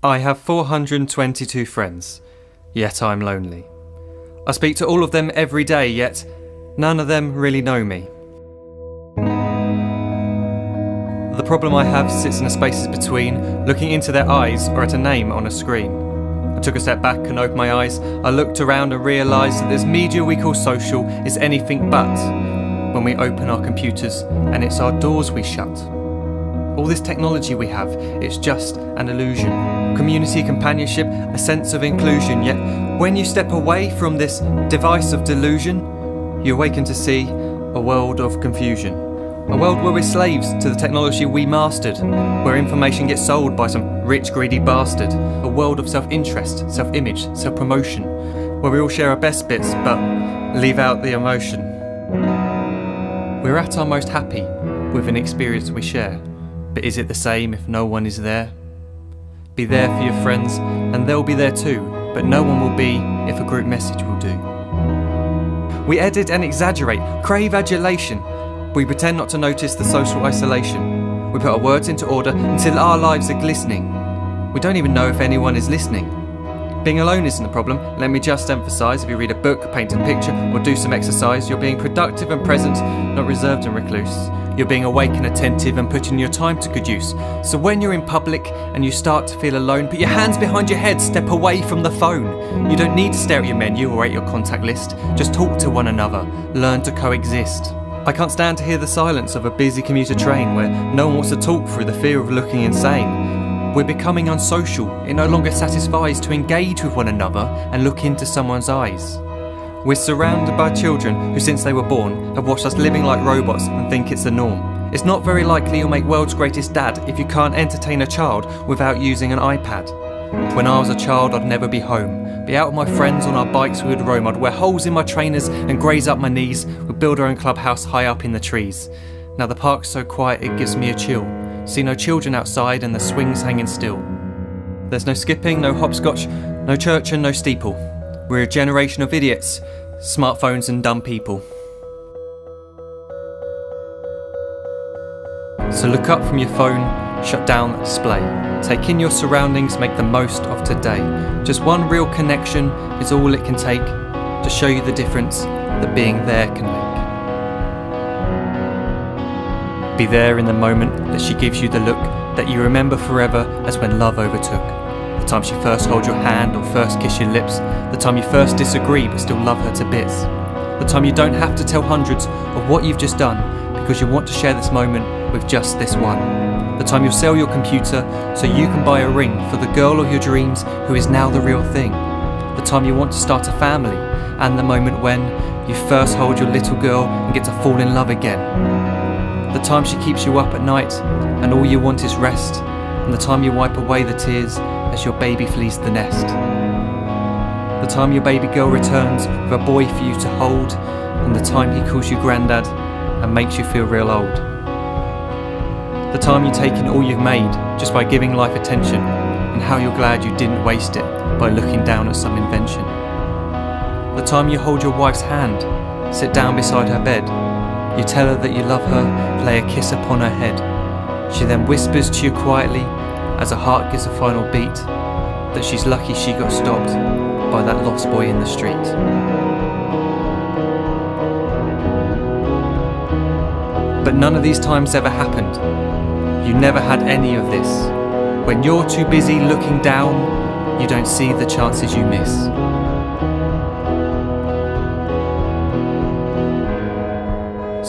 I have 422 friends, yet I'm lonely. I speak to all of them every day, yet none of them really know me. The problem I have sits in the spaces between looking into their eyes or at a name on a screen. I took a step back and opened my eyes. I looked around and realised that this media we call social is anything but when we open our computers and it's our doors we shut. All this technology we have, it's just an illusion. Community, companionship, a sense of inclusion. Yet when you step away from this device of delusion, you awaken to see a world of confusion. A world where we're slaves to the technology we mastered, where information gets sold by some rich, greedy bastard. A world of self-interest, self-image, self-promotion, where we all share our best bits but leave out the emotion. We're at our most happy with an experience we share. But is it the same if no one is there? Be there for your friends, and they'll be there too, but no one will be if a group message will do. We edit and exaggerate, crave adulation. We pretend not to notice the social isolation. We put our words into order until our lives are glistening. We don't even know if anyone is listening. Being alone isn't the problem. Let me just emphasise, if you read a book, paint a picture, or do some exercise, you're being productive and present, not reserved and recluse. You're being awake and attentive and putting your time to good use. So when you're in public and you start to feel alone, put your hands behind your head, step away from the phone. You don't need to stare at your menu or at your contact list. Just talk to one another, learn to coexist. I can't stand to hear the silence of a busy commuter train where no one wants to talk through the fear of looking insane. We're becoming unsocial. It no longer satisfies to engage with one another and look into someone's eyes. We're surrounded by children who, since they were born, have watched us living like robots and think it's the norm. It's not very likely you'll make world's greatest dad if you can't entertain a child without using an iPad. When I was a child, I'd never be home. Be out with my friends on our bikes we would roam. I'd wear holes in my trainers and graze up my knees. We'd build our own clubhouse high up in the trees. Now the park's so quiet it gives me a chill. See no children outside and the swings hanging still. There's no skipping, no hopscotch, no church and no steeple. We're a generation of idiots, smartphones and dumb people. So look up from your phone, shut down the display. Take in your surroundings, make the most of today. Just one real connection is all it can take to show you the difference that being there can make. Be there in the moment that she gives you the look that you remember forever as when love overtook. The time she first holds your hand or first kiss your lips. The time you first disagree but still love her to bits. The time you don't have to tell hundreds of what you've just done because you want to share this moment with just this one. The time you'll sell your computer so you can buy a ring for the girl of your dreams who is now the real thing. The time you want to start a family, and the moment when you first hold your little girl and get to fall in love again. The time she keeps you up at night and all you want is rest, and the time you wipe away the tears as your baby flees the nest. The time your baby girl returns with a boy for you to hold, and the time he calls you granddad and makes you feel real old. The time you take in all you've made just by giving life attention, and how you're glad you didn't waste it by looking down at some invention. The time you hold your wife's hand, sit down beside her bed, you tell her that you love her, lay a kiss upon her head. She then whispers to you quietly, as her heart gives a final beat, that she's lucky she got stopped by that lost boy in the street. But none of these times ever happened. You never had any of this. When you're too busy looking down, you don't see the chances you miss.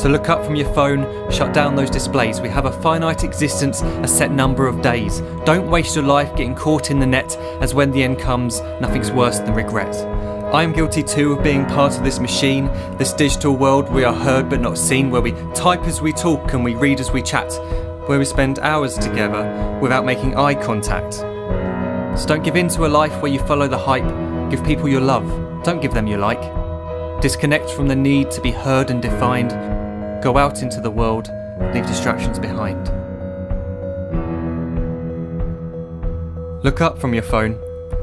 So look up from your phone, shut down those displays. We have a finite existence, a set number of days. Don't waste your life getting caught in the net, as when the end comes, nothing's worse than regret. I am guilty too of being part of this machine, this digital world we are heard but not seen, where we type as we talk and we read as we chat, where we spend hours together without making eye contact. So don't give in to a life where you follow the hype. Give people your love, don't give them your like. Disconnect from the need to be heard and defined. Go out into the world, leave distractions behind. Look up from your phone,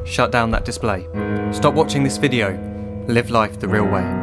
shut down that display. Stop watching this video, live life the real way.